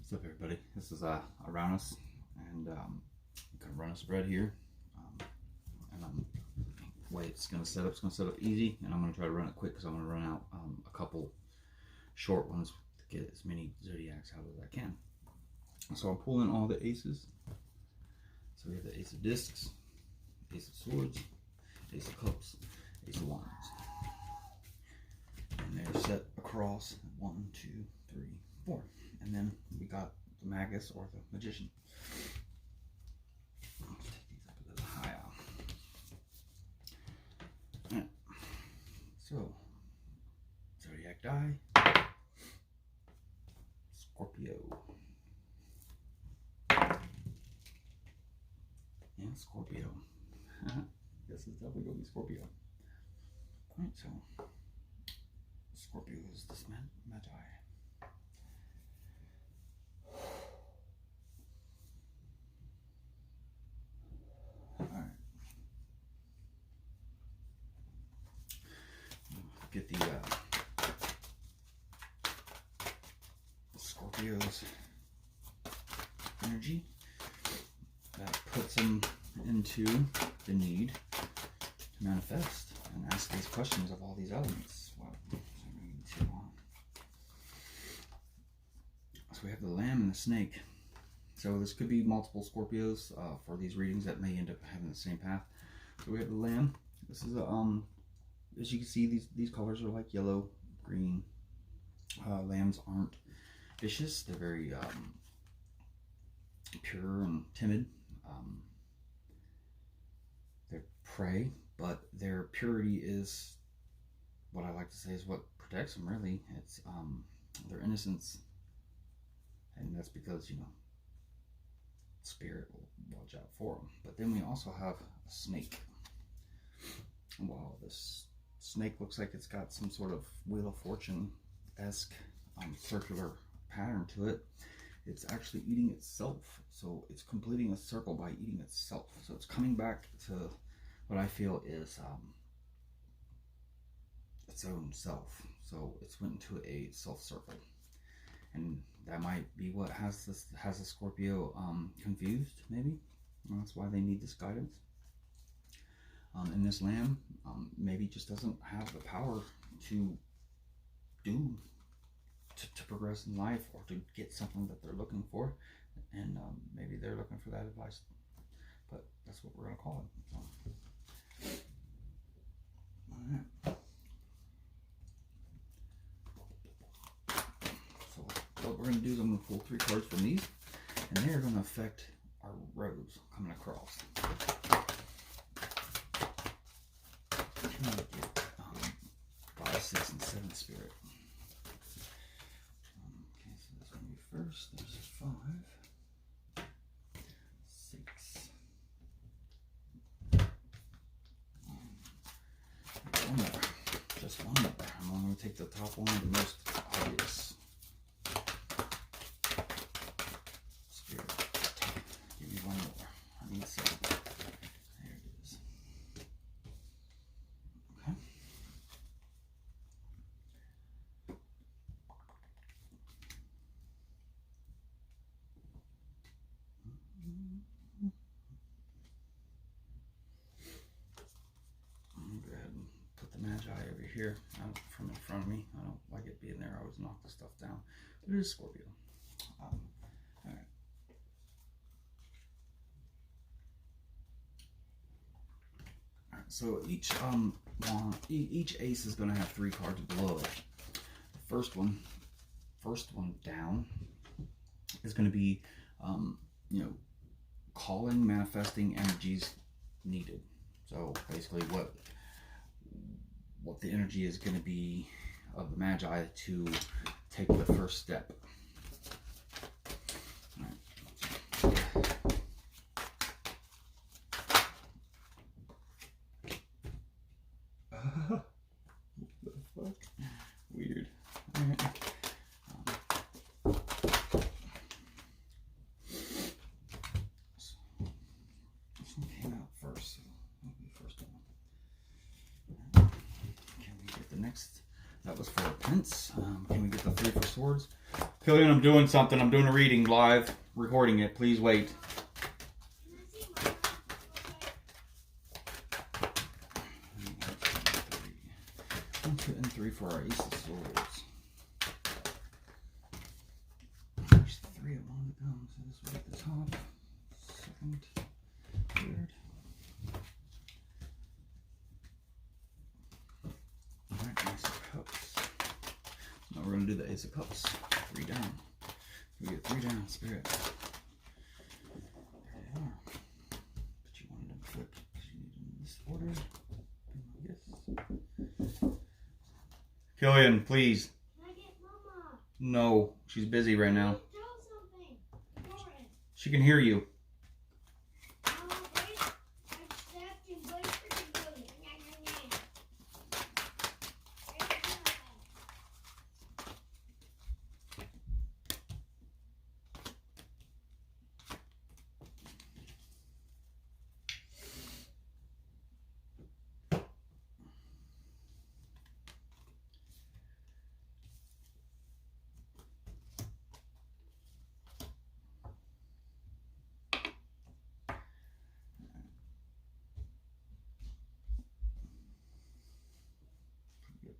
What's up, everybody? This is Uranus, and I'm gonna run a spread here, and the way it's gonna set up easy, and I'm gonna try to run it quick because I'm gonna run out a couple short ones to get as many zodiacs out as I can. So I'm pulling all the aces. So we have the Ace of Discs, Ace of Swords, Ace of Cups, Ace of Wands, and they're set across 1, 2, 3, 4. And then we got the Magus or the Magician. Let's take these up a little higher. Right. So, zodiac die, Scorpio. Yeah, Scorpio. This is definitely going to be Scorpio. Alright, so Scorpio is this Magi. Get the Scorpio's energy that puts them into the need to manifest and ask these questions of all these elements. Wow. So we have the Lamb and the Snake. So this could be multiple Scorpios for these readings that may end up having the same path. So we have the Lamb. This is a as you can see, these colors are like yellow, green. Lambs aren't vicious. They're very pure and timid. They're prey, but their purity is what I like to say is what protects them, really. It's their innocence. And that's because, you know, Spirit will watch out for them. But then we also have a snake. Wow, this snake looks like it's got some sort of Wheel of Fortune-esque circular pattern to it. It's actually eating itself. So it's completing a circle by eating itself. So it's coming back to what I feel is its own self. So it's went into a self circle. And that might be what has the Scorpio confused, maybe. And that's why they need this guidance. And this Lamb maybe just doesn't have the power to progress in life or to get something that they're looking for, and maybe they're looking for that advice, but that's what we're going to call it. Alright. So what we're going to do is I'm going to pull 3 cards from these, and they're going to affect our rows coming across. I'm going to get 5, 6, and 7 Spirit. Okay, so this one will be first. There's 5, 6, one more. Just one more. I'm only going to take the top one, the most obvious. Spirit. Give me one more. I need 7. There it is. Okay. Go ahead and put the Magi over here from in front of me. I don't like it being there. I always knock the stuff down. But it is Scorpio. Alright. Alright, so each each ace is going to have 3 cards below it. The first one down is going to be you know, calling, manifesting energies needed. So basically what the energy is going to be of the Magi to take the first step. All right. What the fuck? Weird. All right. This one came out first, so that'll be the first one. Can we get the next? That was 4 of Pence. Can we get the 3 for Swords? Killian, I'm doing something. I'm doing a reading live, recording it. Please wait. 1, 2, and 3 for our Ace of Swords. There's 3 of them to come, so this will be at the top. Second, third. Alright, Ace of Cups. Now we're going to do the Ace of Cups. 3 down. We get 3 down, Spirit. There they are. But you wanted them flipped because you need them in this order. Yes. Killian, please. Can I get Mama? No, she's busy right now. Tell something. Important. She can hear you. Wait. I stabbed him. Wait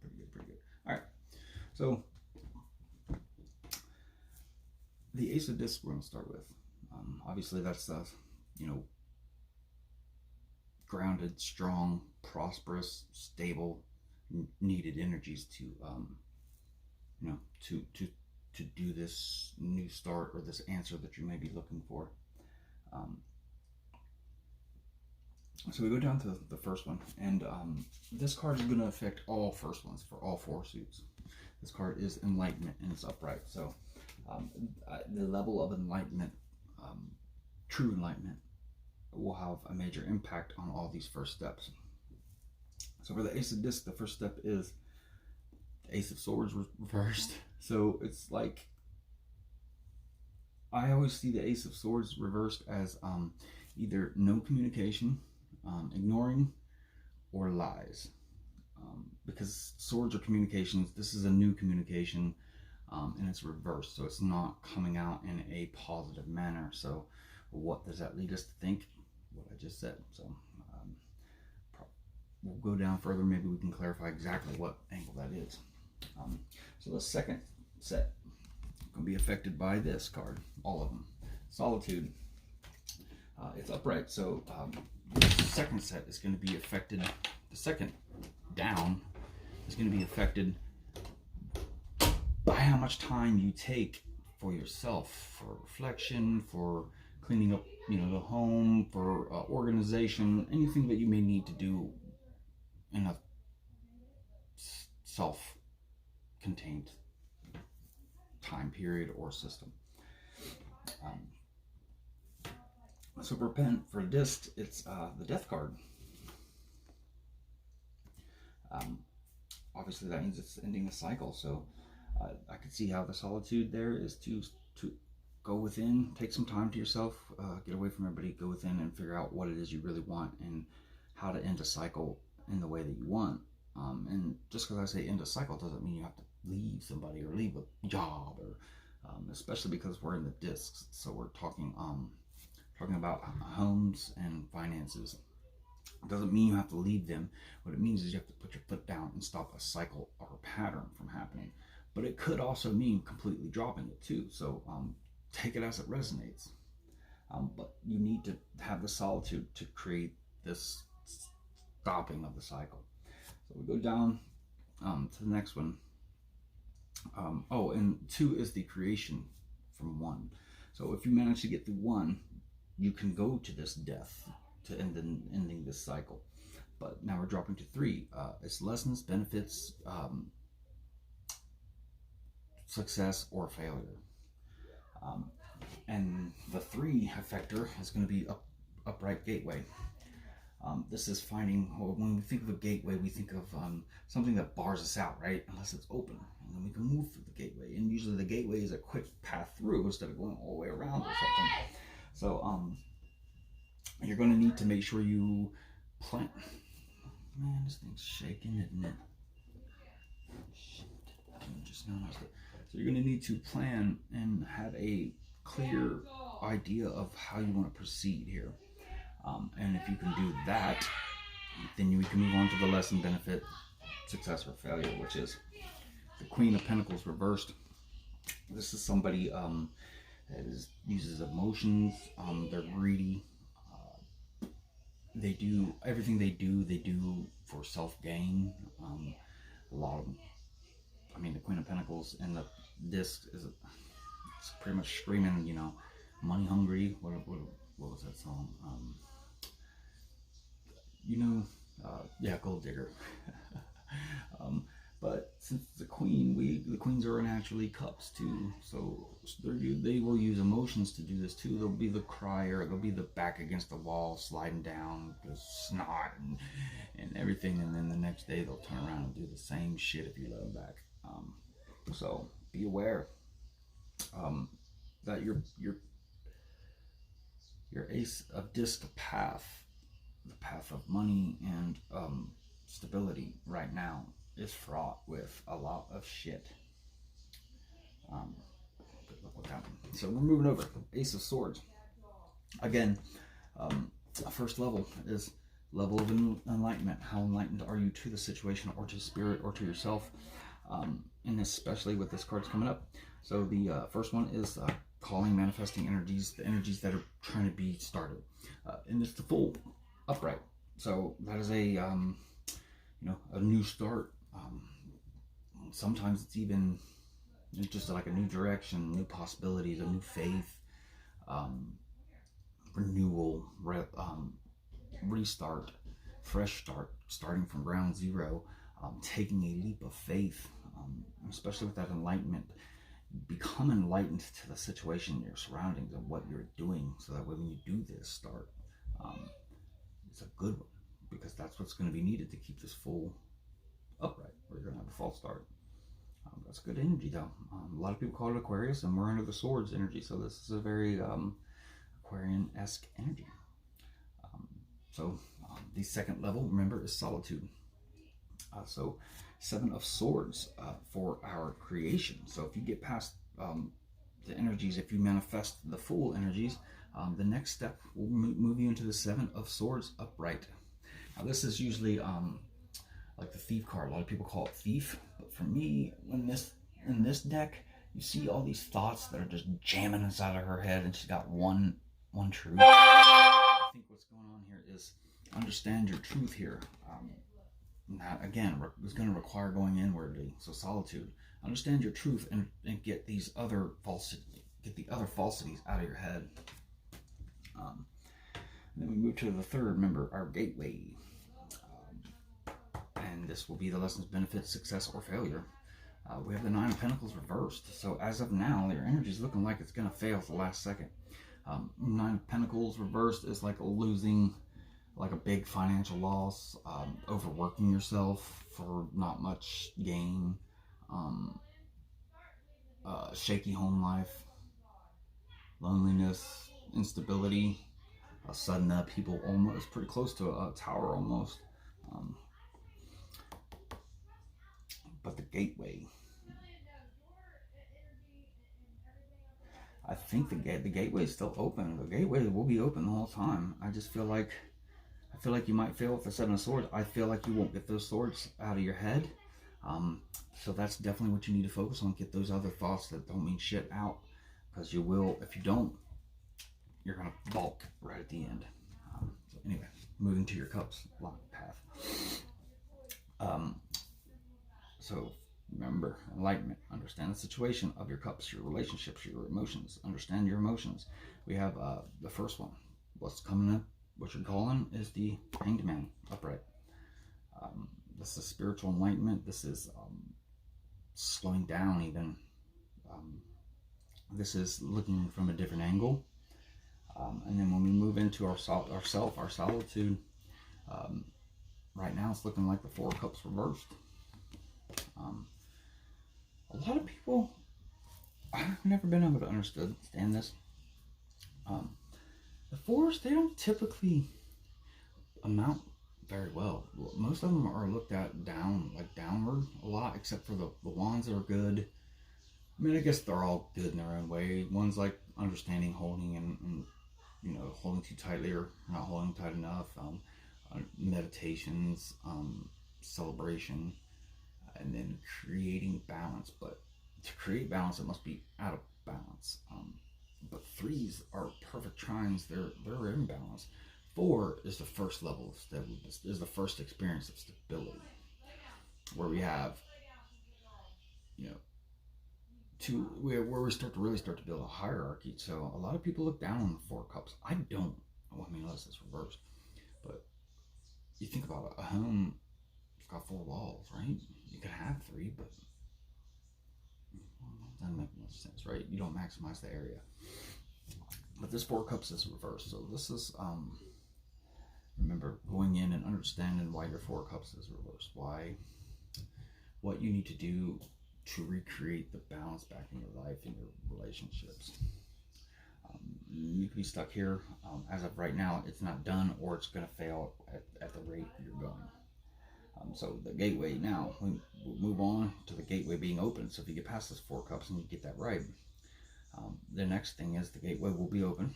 for the bully. Pretty good. All right. So the Ace of Discs we're going to start with. Obviously, that's the, grounded, strong, prosperous, stable, needed energies to, to do this new start or this answer that you may be looking for. So we go down to the first one, and this card is going to affect all first ones for all 4 suits. This card is Enlightenment, and it's upright. So the level of enlightenment, true enlightenment, will have a major impact on all these first steps. So for the Ace of Discs, the first step is the Ace of Swords reversed. So it's like, I always see the Ace of Swords reversed as either no communication, ignoring, or lies. Because swords are communications. This is a new communication, and it's reversed, so it's not coming out in a positive manner. So what does that lead us to think? What I just said. So we'll go down further. Maybe we can clarify exactly what angle that is. So the second set can be affected by this card, all of them. Solitude. It's upright, so the second set is going to be affected. The second down is going to be affected by how much time you take for yourself, for reflection, for cleaning up, the home, for organization, anything that you may need to do in a self-contained time period or system. So for discs, it's the Death card. Obviously that means it's ending a cycle. So I could see how the solitude there is to go within, take some time to yourself, get away from everybody, go within and figure out what it is you really want and how to end a cycle in the way that you want. And just because I say end a cycle doesn't mean you have to leave somebody or leave a job, or especially because we're in the discs. So we're talking about homes and finances. It doesn't mean you have to leave them. What it means is you have to put your foot down and stop a cycle or a pattern from happening. But it could also mean completely dropping it too. So take it as it resonates. But you need to have the solitude to create this stopping of the cycle. So we go down to the next one. And 2 is the creation from 1. So if you manage to get through 1, you can go to this death to ending this cycle. But now we're dropping to 3. It's lessons, benefits, success, or failure. And the 3 effector is going to be upright gateway. This is finding, when we think of a gateway, we think of something that bars us out, right? Unless it's open, and then we can move through the gateway. And usually the gateway is a quick path through instead of going all the way around or something. So you're going to need to make sure you plant. Man, this thing's shaking, isn't it? Shit. I just noticed it. So you're going to need to plan and have a clear idea of how you want to proceed here. And if you can do that, then we can move on to the lesson, benefit, success, or failure, which is the Queen of Pentacles reversed. This is somebody that uses emotions. They're greedy. They do everything they do for self-gain. A lot of them. I mean, the Queen of Pentacles and the disc is it's pretty much screaming, you know, money hungry. What was that song? Yeah, gold digger. But since it's a queen, the queens are naturally cups too, so they will use emotions to do this too. They'll be the crier, they'll be the back against the wall, sliding down, the snot and everything, and then the next day they'll turn around and do the same shit if you let them back. So be aware that your ace of disc path, the path of money and stability right now, is fraught with a lot of shit. Good luck with that one. So we're moving over. Ace of Swords. Again, first level is level of enlightenment. How enlightened are you to the situation, or to spirit, or to yourself? And especially with this card's coming up. So the first one is calling, manifesting energies, the energies that are trying to be started. And it's the Fool upright. So that is a a new start. Sometimes it's even just like a new direction, new possibilities, a new faith, renewal, restart, fresh start, starting from ground zero, taking a leap of faith, especially with that enlightenment. Become enlightened to the situation, your surroundings, and what you're doing, so that when you do this start, it's a good one, because that's what's going to be needed to keep this Fool upright, or you're going to have a false start. That's good energy though. A lot of people call it Aquarius, and we're under the Swords energy, so this is a very Aquarian-esque energy. The second level, remember, is solitude. So 7 of Swords for our creation. So if you get past the energies, if you manifest the Fool energies, the next step will move you into the 7 of Swords upright. Now this is usually like the Thief card. A lot of people call it Thief, but for me, in this deck, you see all these thoughts that are just jamming inside of her head, and she's got one truth. I think what's going on here is understand your truth here. That again is going to require going inwardly. So solitude, understand your truth, and get these other falsities out of your head. And then we move to the third. Remember, our gateway. And this will be the lessons, benefits, success, or failure. We have the 9 of Pentacles reversed. So as of now, your energy is looking like it's going to fail at the last second. 9 of Pentacles reversed is like losing, like a big financial loss, overworking yourself for not much gain, shaky home life, loneliness, instability, a sudden upheaval, almost pretty close to a tower almost. But the gateway, I think the gateway is still open. The gateway will be open the whole time. I feel like you might fail with the 7 of Swords. I feel like you won't get those swords out of your head. So that's definitely what you need to focus on. Get those other thoughts that don't mean shit out, because you will. If you don't, you're gonna balk right at the end. So anyway, moving to your cups lock path. So remember, enlightenment. Understand the situation of your cups, your relationships, your emotions. Understand your emotions. We have the first one. What's coming up, what you're calling, is the Hanged Man upright. This is spiritual enlightenment. This is slowing down even. This is looking from a different angle. And then when we move into our solitude, right now it's looking like the 4 of Cups reversed. A lot of people, I've never been able to understand this. The 4s, they don't typically amount very well. Most of them are looked at downward a lot, except for the Wands that are good. I mean, I guess they're all good in their own way. One's like understanding, holding, and holding too tightly or not holding tight enough. Meditations, celebration, and then creating balance. But to create balance, it must be out of balance. But threes are perfect trines. They're in balance. Four is the first level of stability. Is the first experience of stability, where we have, where we really start to build a hierarchy. So a lot of people look down on the four cups. I don't. Well, I mean, unless it's reversed. But you think about it, a home, it's got four walls, right? You could have three, but that doesn't make much sense, right? You don't maximize the area. But this four cups is reversed. So this is, remember, going in and understanding why your four cups is reversed. What you need to do to recreate the balance back in your life and your relationships. You could be stuck here. As of right now, it's not done, or it's going to fail at the rate you're going. So the gateway now, we'll move on to the gateway being open. So if you get past this four cups and you get that right, the next thing is the gateway will be open.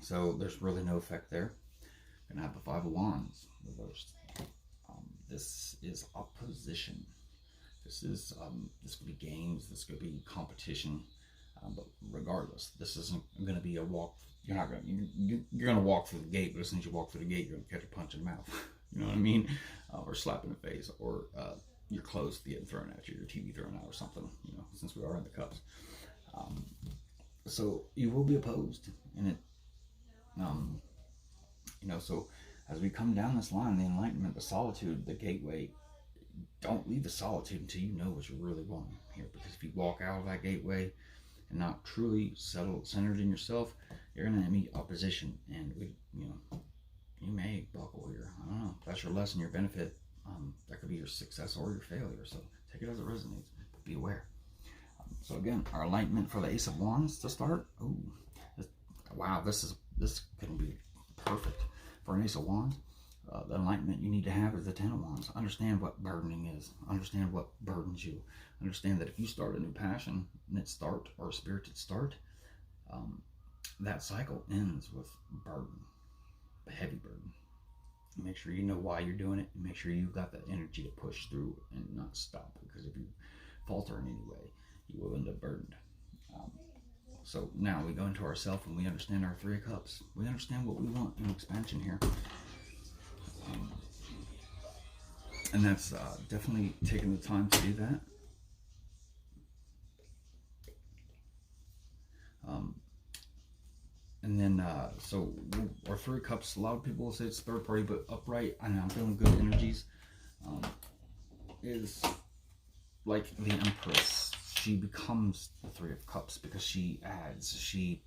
So there's really no effect there. You're going to have the Five of Wands reversed. This is opposition. This could be games. This could be competition. But regardless, this isn't going to be a walk. You're going to walk through the gate, but as soon as you walk through the gate, you're going to catch a punch in the mouth. You know what I mean? Or slap in the face, or your clothes getting thrown at you, your TV thrown out, or something. Since we are in the cups. So you will be opposed in it. So as we come down this line, the enlightenment, the solitude, the gateway, don't leave the solitude until you know what you really want here. Because if you walk out of that gateway and not truly centered in yourself, you're going to meet opposition. And you may buckle here. I don't know. That's your lesson, your benefit. That could be your success or your failure. So take it as it resonates. But be aware. So again, our enlightenment for the Ace of Wands to start. Oh, wow! This couldn't be perfect for an Ace of Wands. The enlightenment you need to have is the Ten of Wands. Understand what burdening is. Understand what burdens you. Understand that if you start a new passion and or a spirited start, that cycle ends with burden, a heavy burden. Make sure you know why you're doing it, and make sure you've got the energy to push through and not stop. Because if you falter in any way, you will end up burdened. So now we go into ourself and we understand our Three of Cups. We understand what we want in expansion here. And that's definitely taking the time to do that. And then, so our Three of Cups, a lot of people will say it's third party, but upright, I know I'm feeling good energies, is like the Empress. She becomes the Three of Cups because she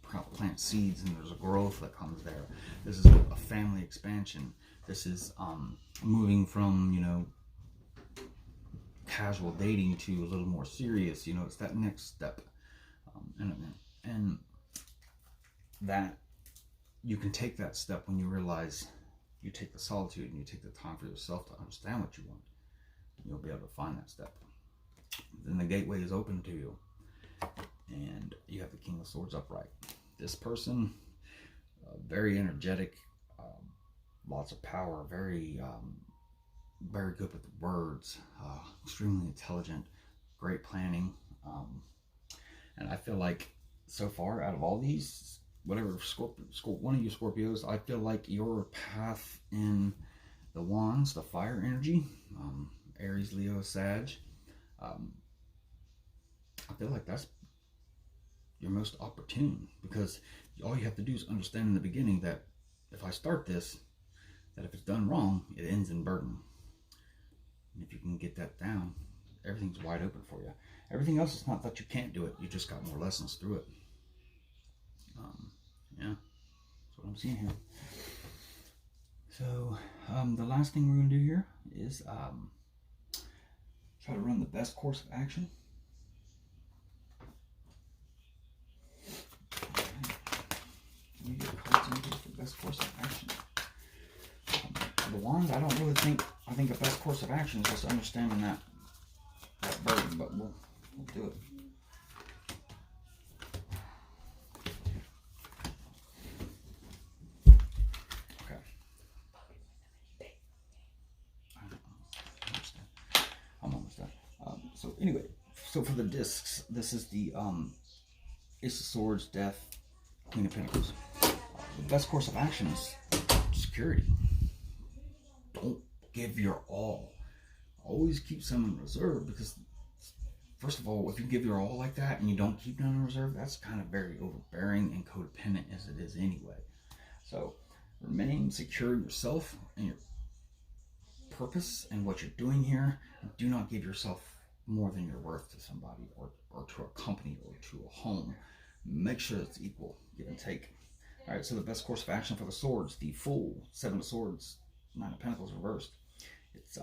plants seeds, and there's a growth that comes there. This is a family expansion. This is moving from, casual dating to a little more serious. It's that next step. And that you can take that step when you realize you take the solitude and you take the time for yourself to understand what you want. You'll be able to find that step. Then the gateway is open to you, and you have the King of Swords upright. This person, very energetic, lots of power, very good with words, extremely intelligent, great planning, and I feel like so far out of all these, whatever one of you Scorpios, I feel like your path in the Wands, the fire energy, Aries, Leo, Sag, I feel like that's your most opportune, because all you have to do is understand in the beginning that if I start this, that if it's done wrong, it ends in burden. And if you can get that down, everything's wide open for you. Everything else is not that you can't do it, you just got more lessons through it. Yeah, that's what I'm seeing here. So the last thing we're going to do here is try to run the best course of action. We get cards into the best course of action. The Wands, I think the best course of action is just understanding that burden, but we'll do it. anyway, so for the discs, this is the Ace of Swords, Death, Queen of Pentacles. The best course of action is security. Don't give your all. Always keep some in reserve, because first of all, if you give your all like that and you don't keep none in reserve, that's kind of very overbearing and codependent as it is anyway. So remain secure in yourself and your purpose and what you're doing here. Do not give yourself more than you're worth to somebody, or to a company, or to a home. Make sure it's equal, give and take. All right, so the best course of action for the swords, the full Seven of Swords, Nine of Pentacles reversed. It's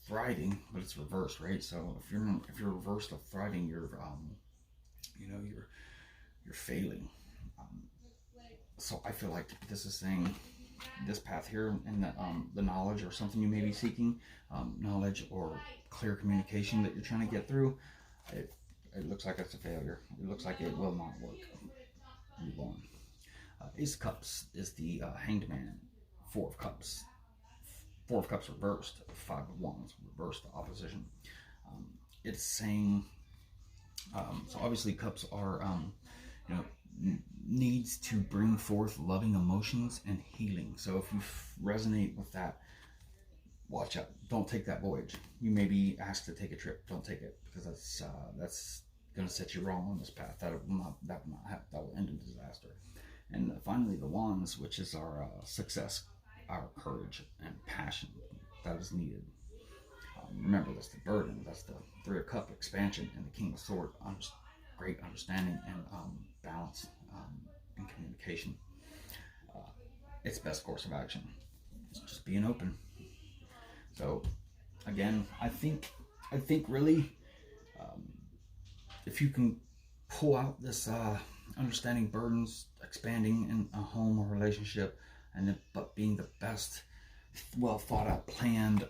thriving, but it's reversed, right? So if you're reversed of thriving, you're you're failing. So I feel like this is saying this path here, and the knowledge or something you may be seeking, knowledge or clear communication that you're trying to get through, it looks like it's a failure. It looks like it will not work. Move on. Ace of Cups is the Hanged Man. Four of Cups. Four of Cups reversed. Five of Wands reversed, the opposition. It's saying, so obviously cups are, needs to bring forth loving emotions and healing. So if you resonate with that, watch out. Don't take that voyage. You may be asked to take a trip. Don't take it, because that's going to set you wrong on this path. That will end in disaster. And finally, the Wands, which is our success, our courage and passion that is needed. Remember, that's the burden. That's the Three of Cups, expansion, and the King of Swords, great understanding and balance and communication. It's best course of action. It's just being open. So again, I think really, if you can pull out this understanding burdens, expanding in a home or relationship, but being the best, well thought out, planned,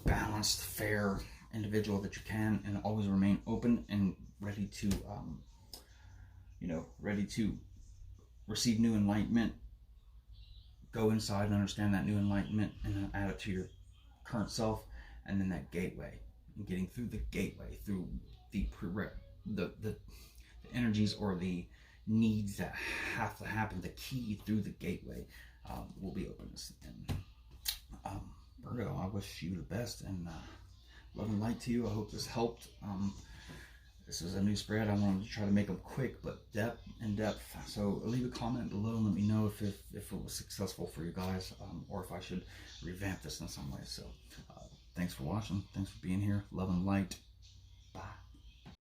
balanced, fair individual that you can, and always remain open and ready to receive new enlightenment. Go inside and understand that new enlightenment, and then add it to your current self, and then that gateway, and getting through the gateway, through the energies or the needs that have to happen. The key through the gateway will be openness. And Virgo, I wish you the best, and love and light to you. I hope this helped. This is a new spread. I wanted to try to make them quick, but in depth. So leave a comment below and let me know if it was successful for you guys, or if I should revamp this in some way. So thanks for watching. Thanks for being here. Love and light.